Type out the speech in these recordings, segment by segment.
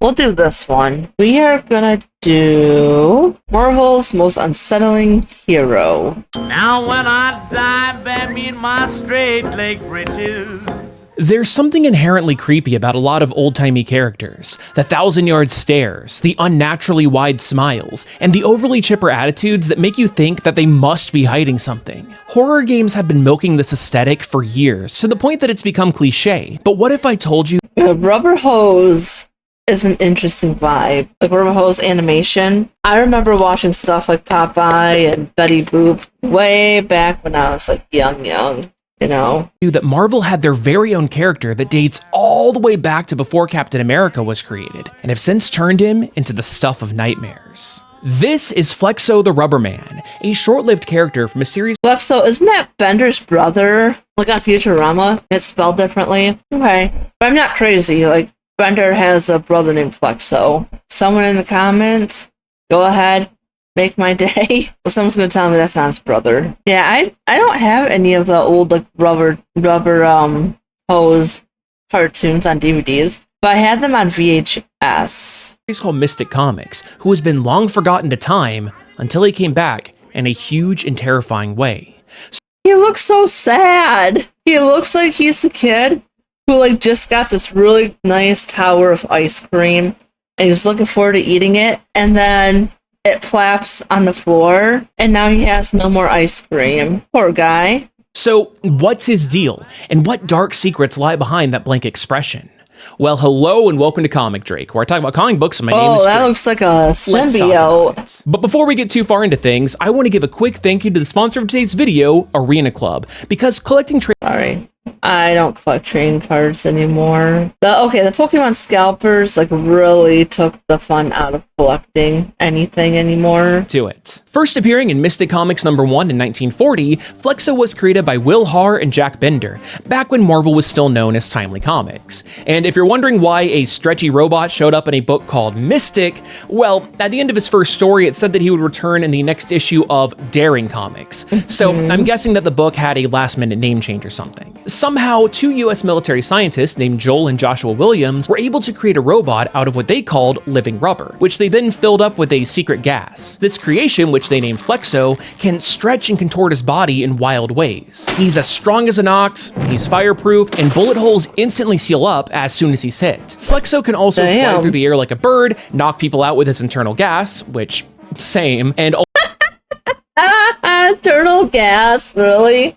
we'll do this one. We are gonna do Marvel's most unsettling hero. Now when I die, bear me in my straight leg breeches. There's something inherently creepy about a lot of old-timey characters. The thousand-yard stares, the unnaturally wide smiles, and the overly chipper attitudes that make you think that they must be hiding something. Horror games have been milking this aesthetic for years, to the point that it's become cliche. But what if I told you— Rubber hose is an interesting vibe. Like rubber hose animation. I remember watching stuff like Popeye and Betty Boop way back when I was like young. You know, that Marvel had their very own character that dates all the way back to before Captain America was created, and have since turned him into the stuff of nightmares. This is Flexo the Rubber Man, a short-lived character from a series— Flexo, isn't that Bender's brother? Like on Futurama? It's spelled differently? Okay. But I'm not crazy, like, Bender has a brother named Flexo. Someone in the comments, go ahead. Make my day. Well, someone's gonna tell me that's not his brother. Yeah, I don't have any of the old like rubber hose cartoons on DVDs, but I had them on VHS. He's called Mystic Comics, who has been long forgotten to time until he came back in a huge and terrifying way. He looks so sad. He looks like he's the kid who like just got this really nice tower of ice cream and he's looking forward to eating it, and then it flaps on the floor, and now he has no more ice cream. Poor guy. So, what's his deal? And what dark secrets lie behind that blank expression? Well, hello and welcome to Comic Drake, where I talk about comic books and my name is Drake. Oh, that looks like a symbiote. But before we get too far into things, I want to give a quick thank you to the sponsor of today's video, Arena Club, because collecting Sorry. I don't collect trading cards anymore. The Pokemon scalpers like really took the fun out of collecting anything anymore. To it. First appearing in Mystic Comics #1 in 1940, Flexo was created by Will Harr and Jack Bender, back when Marvel was still known as Timely Comics. And if you're wondering why a stretchy robot showed up in a book called Mystic, well, at the end of his first story, it said that he would return in the next issue of Daring Comics. So I'm guessing that the book had a last-minute name change or something. Somehow, two US military scientists named Joel and Joshua Williams were able to create a robot out of what they called living rubber, which they then filled up with a secret gas. This creation, which they named Flexo, can stretch and contort his body in wild ways. He's as strong as an ox, he's fireproof, and bullet holes instantly seal up as soon as he's hit. Flexo can also fly through the air like a bird, knock people out with his internal gas, which, same, and internal gas, really?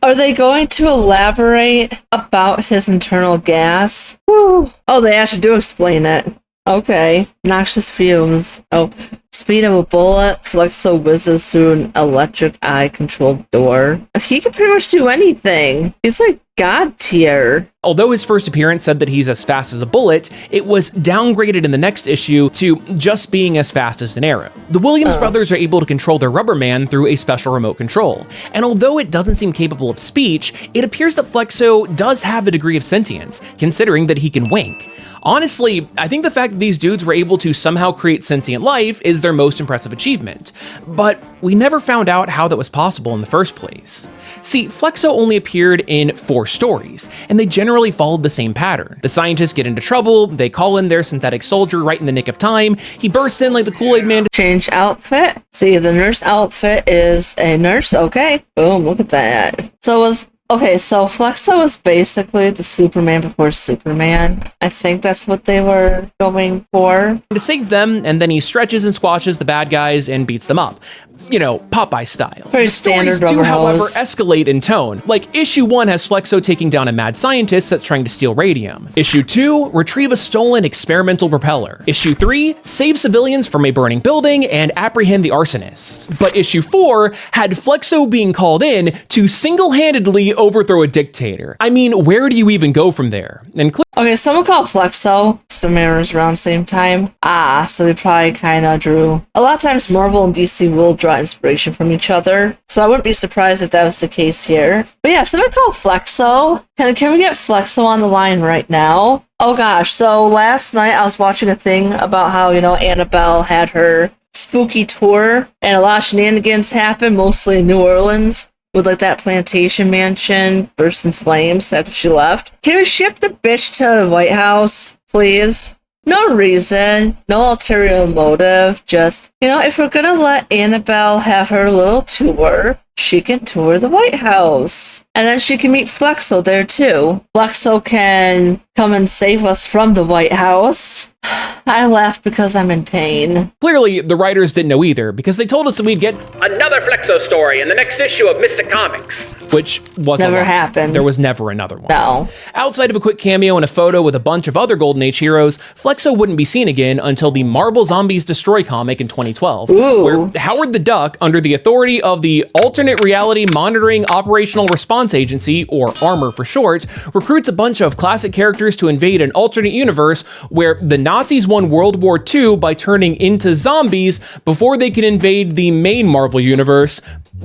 Are they going to elaborate about his internal gas? Whew. Oh, they actually do explain it. Okay. Noxious fumes. Oh, speed of a bullet. Flexo whizzes through an electric eye-controlled door. He can pretty much do anything. He's like God tier. Although his first appearance said that he's as fast as a bullet, it was downgraded in the next issue to just being as fast as an arrow. The Williams brothers are able to control their Rubber Man through a special remote control, and although it doesn't seem capable of speech, it appears that Flexo does have a degree of sentience, considering that he can wink. Honestly, I think the fact that these dudes were able to somehow create sentient life is their most impressive achievement, but we never found out how that was possible in the first place. See, Flexo only appeared in 4 stories, and they generally followed the same pattern. The scientists get into trouble, they call in their synthetic soldier right in the nick of time, he bursts in like the Kool-Aid Man to change outfit. See, the nurse outfit is a nurse, okay. Boom, look at that. So Flexo was basically the Superman before Superman. I think that's what they were going for. to save them, and then he stretches and squashes the bad guys and beats them up. You know, Popeye style. Pretty standard stories do, rubber however, hose. escalate in tone. Like, issue 1 has Flexo taking down a mad scientist that's trying to steal radium. Issue 2, retrieve a stolen experimental propeller. Issue 3, save civilians from a burning building and apprehend the arsonists. But issue 4 had Flexo being called in to single-handedly overthrow a dictator. I mean, where do you even go from there? And okay, someone called Flexo. Some mirrors around the same time. So they probably kind of drew. A lot of times Marvel and DC will draw inspiration from each other. So I wouldn't be surprised if that was the case here. But yeah, someone called Flexo. Can we get Flexo on the line right now? Oh gosh, so last night I was watching a thing about how, Annabelle had her spooky tour and a lot of shenanigans happened, mostly in New Orleans. with like that plantation mansion burst in flames after she left. Can we ship the bitch to the White House, please? No reason, no ulterior motive, just, if we're gonna let Annabelle have her little tour, she can tour the White House. And then she can meet Flexo there too. Flexo can come and save us from the White House. I laugh because I'm in pain. Clearly, the writers didn't know either, because they told us that we'd get another Flexo story in the next issue of Mystic Comics, which wasn't never happened. There was never another one. No. Outside of a quick cameo and a photo with a bunch of other Golden Age heroes, Flexo wouldn't be seen again until the Marvel Zombies Destroy comic in 2012, where Howard the Duck, under the authority of the Alternate Reality Monitoring Operational Response Agency, or ARMOR for short, recruits a bunch of classic characters to invade an alternate universe where the Nazis won World War II by turning into zombies before they can invade the main Marvel universe,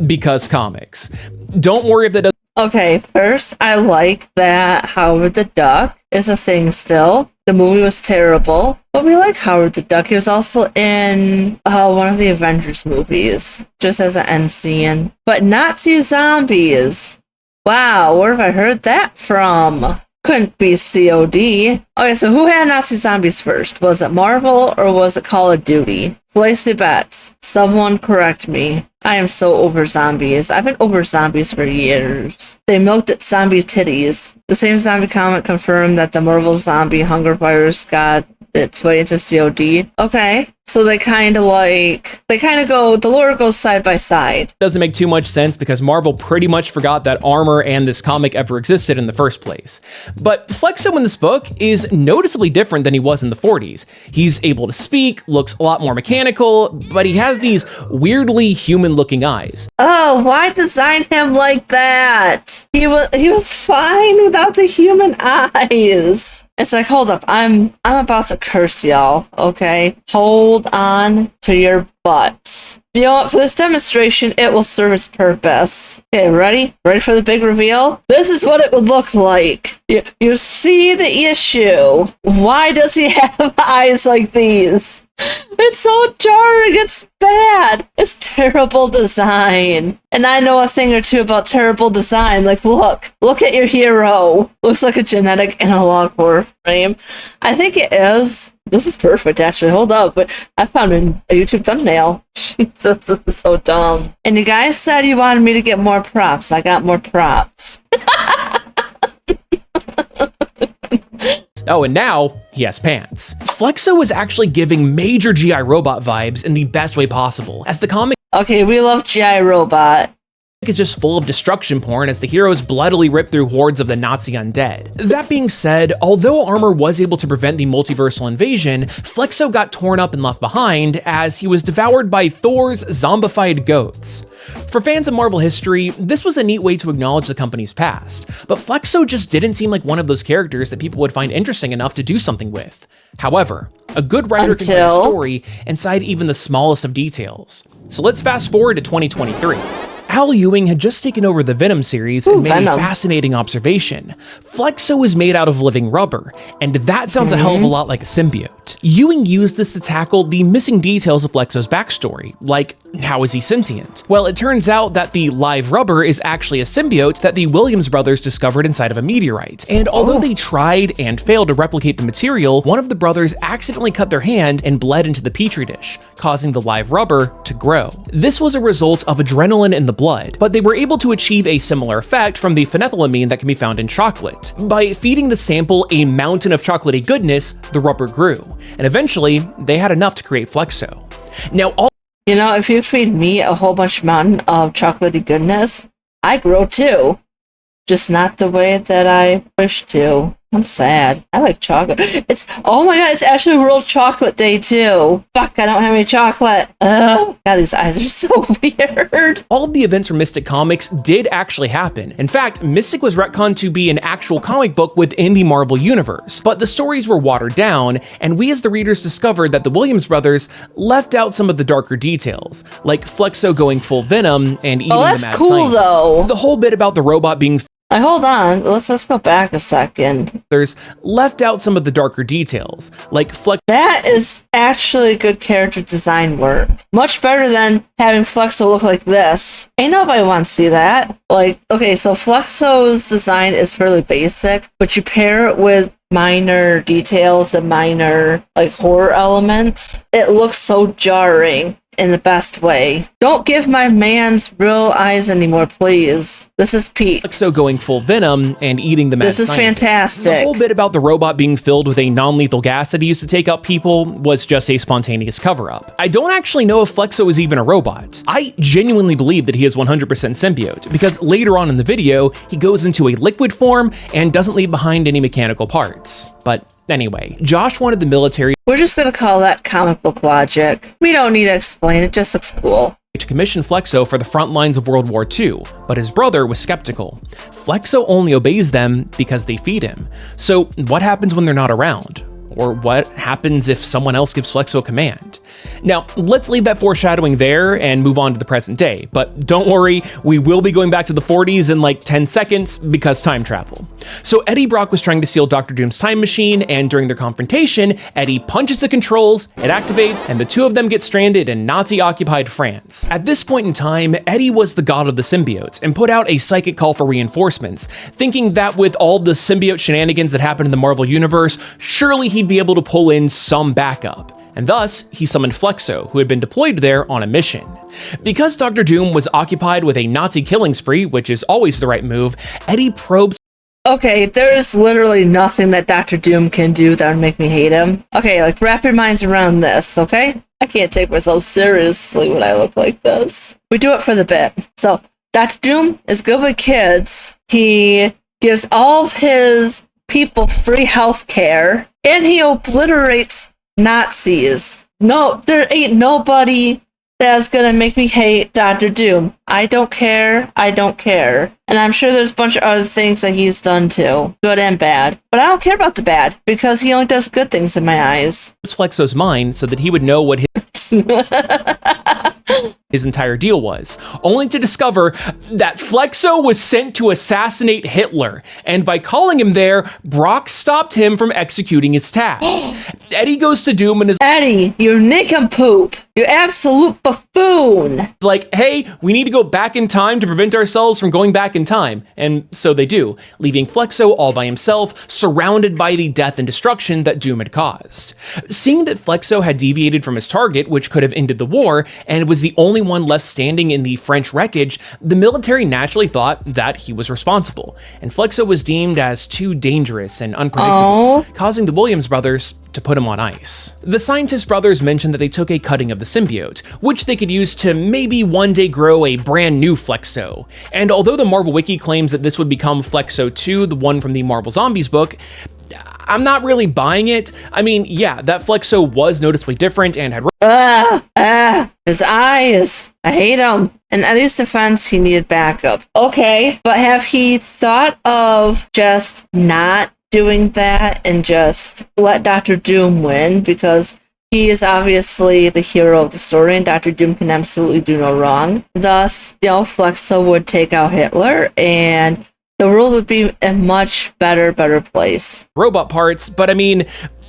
because comics. Don't worry if that doesn't... Okay, first, I like that Howard the Duck is a thing still. The movie was terrible, but we like Howard the Duck. He was also in one of the Avengers movies, just as an end scene. But Nazi zombies. Wow, where have I heard that from? Couldn't be COD. Okay, so who had Nazi zombies first? Was it Marvel or was it Call of Duty? Place your bets. Someone correct me. I am so over zombies. I've been over zombies for years. They milked at zombie titties. The same zombie comic confirmed that the Marvel zombie hunger virus got its way into COD. Okay. So they kind of go, the lore goes side by side. Doesn't make too much sense because Marvel pretty much forgot that ARMOR and this comic ever existed in the first place. But Flexo in this book is noticeably different than he was in the 40s. He's able to speak, looks a lot more mechanical, but he has these weirdly human-looking eyes. Oh, why design him like that? He was fine without the human eyes. It's like, hold up, I'm about to curse y'all, okay? Hold on to your butts. You know what? For this demonstration, it will serve its purpose. Okay, ready? Ready for the big reveal? This is what it would look like. You see the issue. Why does he have eyes like these? It's so jarring. It's bad. It's terrible design. And I know a thing or two about terrible design. Like, look at your hero. Looks like a genetic analog horror frame. I think it is. This is perfect, actually. Hold up. But I found a YouTube thumbnail. Jesus, this is so dumb. And you guys said you wanted me to get more props. I got more props. Oh, and now he has pants. Flexo is actually giving major G.I. Robot vibes in the best way possible, as the comic Okay, we love G.I. Robot. is just full of destruction porn as the heroes bloodily rip through hordes of the Nazi undead. That being said, although ARMOR was able to prevent the multiversal invasion, Flexo got torn up and left behind as he was devoured by Thor's zombified goats. For fans of Marvel history, this was a neat way to acknowledge the company's past, but Flexo just didn't seem like one of those characters that people would find interesting enough to do something with. However, a good writer can tell a story inside even the smallest of details. So let's fast forward to 2023. Al Ewing had just taken over the Venom series and made a fascinating observation. Flexo is made out of living rubber, and that sounds a hell of a lot like a symbiote. Ewing used this to tackle the missing details of Flexo's backstory, like how is he sentient? Well, it turns out that the live rubber is actually a symbiote that the Williams brothers discovered inside of a meteorite. And although they tried and failed to replicate the material, one of the brothers accidentally cut their hand and bled into the petri dish, causing the live rubber to grow. This was a result of adrenaline in the blood, but they were able to achieve a similar effect from the phenethylamine that can be found in chocolate. By feeding the sample a mountain of chocolatey goodness, the rubber grew, and eventually they had enough to create Flexo. Now, if you feed me a whole mountain of chocolatey goodness, I grow too. Just not the way that I wish to. I'm sad. I like chocolate. Oh my god, it's actually World Chocolate Day too. Fuck, I don't have any chocolate. God, these eyes are so weird. All of the events from Mystic Comics did actually happen. In fact, Mystic was retconned to be an actual comic book within the Marvel Universe, but the stories were watered down, and we as the readers discovered that the Williams brothers left out some of the darker details, like Flexo going full Venom and eating the mad that's cool scientist. though. The whole bit about the robot being Hold on, let's go back a second. There's left out some of the darker details, like That is actually good character design work. Much better than having Flexo look like this. Ain't nobody wants to see that. Like, okay, so Flexo's design is fairly basic, but you pair it with minor details and minor, like, horror elements. It looks so jarring in the best way. Don't give my man's real eyes anymore, please. This is Pete. Flexo going full Venom and eating the mad This is scientist. fantastic. The whole bit about the robot being filled with a non-lethal gas that he used to take out people was just a spontaneous cover-up. I don't actually know if Flexo is even a robot. I genuinely believe that he is 100% symbiote, because later on in the video, he goes into a liquid form and doesn't leave behind any mechanical parts. But anyway, Josh wanted the military We're just gonna call that comic book logic. We don't need to explain, it just looks cool. to commission Flexo for the front lines of World War II, but his brother was skeptical. Flexo only obeys them because they feed him. So what happens when they're not around? Or what happens if someone else gives Flexo a command? Now, let's leave that foreshadowing there and move on to the present day, but don't worry, we will be going back to the 40s in like 10 seconds because time travel. So Eddie Brock was trying to steal Dr. Doom's time machine, and during their confrontation, Eddie punches the controls, it activates, and the two of them get stranded in Nazi-occupied France. At this point in time, Eddie was the god of the symbiotes and put out a psychic call for reinforcements, thinking that with all the symbiote shenanigans that happened in the Marvel Universe, surely he'd be able to pull in some backup. And thus, he summoned Flexo, who had been deployed there on a mission. Because Dr. Doom was occupied with a Nazi killing spree, which is always the right move, Eddie probes. Okay, there's literally nothing that Dr. Doom can do that would make me hate him. Okay, like, wrap your minds around this, okay? I can't take myself seriously when I look like this. We do it for the bit. So, Dr. Doom is good with kids. He gives all of his people free health care, and he obliterates Nazis. No, there ain't nobody that's gonna make me hate Dr. Doom. I don't care. I don't care. And I'm sure there's a bunch of other things that he's done too, good and bad. But I don't care about the bad, because he only does good things in my eyes. Flexo's mind so that he would know what his entire deal was, only to discover that Flexo was sent to assassinate Hitler, and by calling him there, Brock stopped him from executing his task. Eddie goes to Doom and is Eddie, you nincompoop! You absolute buffoon! like, hey, we need to go back in time to prevent ourselves from going back in time. And so they do, leaving Flexo all by himself, surrounded by the death and destruction that Doom had caused. Seeing that Flexo had deviated from his target, which could have ended the war, and was the only one left standing in the French wreckage, the military naturally thought that he was responsible, and Flexo was deemed as too dangerous and unpredictable, causing the Williams brothers to put him on ice. The scientist brothers mentioned that they took a cutting of the symbiote, which they could use to maybe one day grow a brand new Flexo. And although the Marvel Wiki claims that this would become Flexo 2, the one from the Marvel Zombies book, I'm not really buying it. I mean, yeah, that Flexo was noticeably different and had his eyes. I hate him. In Eddie's defense, he needed backup. Okay, but have he thought of just not doing that and just let Dr. Doom win? Because he is obviously the hero of the story, and Dr. Doom can absolutely do no wrong. Thus, Flexo would take out Hitler, and the world would be a much better place. robot parts, but I mean,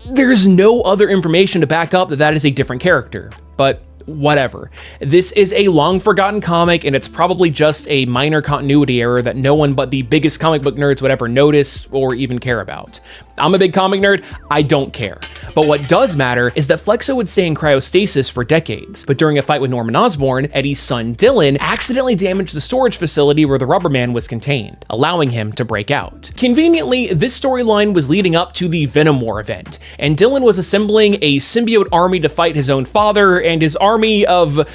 there's no other information to back up that that is a different character. But whatever. This is a long forgotten comic, and it's probably just a minor continuity error that no one but the biggest comic book nerds would ever notice or even care about. I'm a big comic nerd, I don't care. But what does matter is that Flexo would stay in cryostasis for decades, but during a fight with Norman Osborn, Eddie's son Dylan accidentally damaged the storage facility where the Rubber Man was contained, allowing him to break out. Conveniently, this storyline was leading up to the Venom War event, and Dylan was assembling a symbiote army to fight his own father and his army of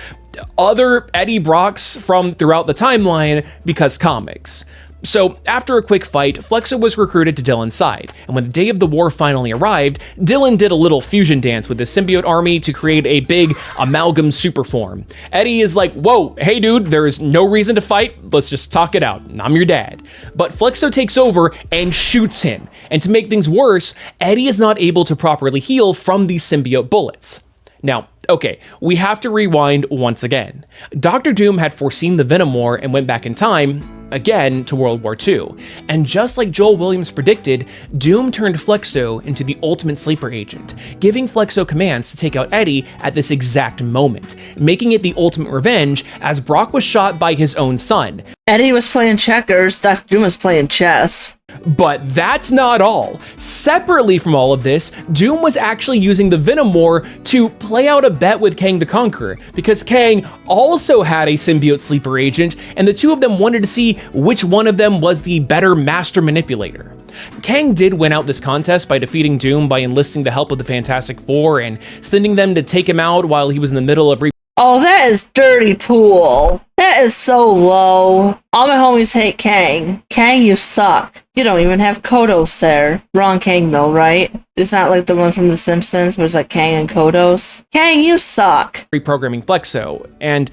other Eddie Brocks from throughout the timeline, because comics. So, after a quick fight, Flexo was recruited to Dylan's side, and when the day of the war finally arrived, Dylan did a little fusion dance with the symbiote army to create a big amalgam superform. Eddie is like, whoa, hey dude, there's no reason to fight, let's just talk it out, I'm your dad. But Flexo takes over and shoots him, and to make things worse, Eddie is not able to properly heal from these symbiote bullets. Now, okay, we have to rewind once again. Dr. Doom had foreseen the Venom War and went back in time, again to World War II. And just like Joel Williams predicted, Doom turned Flexo into the ultimate sleeper agent, giving Flexo commands to take out Eddie at this exact moment, making it the ultimate revenge as Brock was shot by his own son. Eddie was playing checkers, Dr. Doom was playing chess. But that's not all. Separately from all of this, Doom was actually using the Venom War to play out a bet with Kang the Conqueror, because Kang also had a symbiote sleeper agent, and the two of them wanted to see which one of them was the better master manipulator. Kang did win out this contest by defeating Doom by enlisting the help of the Fantastic Four and sending them to take him out while he was in the middle of Oh, that is dirty pool. That is so low. All my homies hate Kang. Kang, you suck. You don't even have Kodos there. Wrong Kang though, right? It's not like the one from The Simpsons where it's like Kang and Kodos. Kang, you suck. reprogramming Flexo. And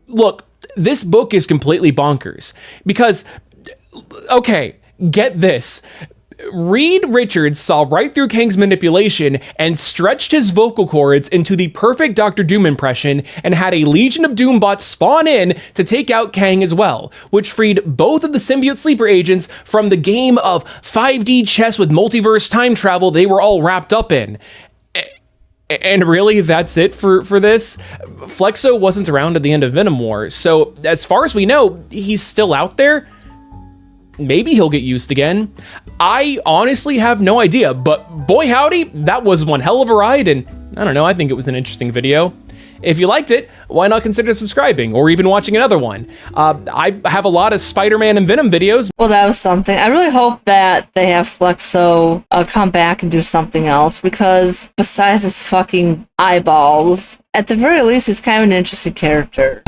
look, this book is completely bonkers because, okay, get this. Reed Richards saw right through Kang's manipulation and stretched his vocal cords into the perfect Dr. Doom impression and had a legion of Doombots spawn in to take out Kang as well, which freed both of the symbiote sleeper agents from the game of 5D chess with multiverse time travel they were all wrapped up in. And really, that's it for this? Flexo wasn't around at the end of Venom War, so as far as we know, he's still out there. Maybe he'll get used again. I honestly have no idea, but boy howdy, that was one hell of a ride, and I don't know, I think it was an interesting video. If you liked it, why not consider subscribing or even watching another one? I have a lot of Spider-Man and Venom videos. Well, that was something. I really hope that they have Flexo come back and do something else, because besides his fucking eyeballs, at the very least, he's kind of an interesting character.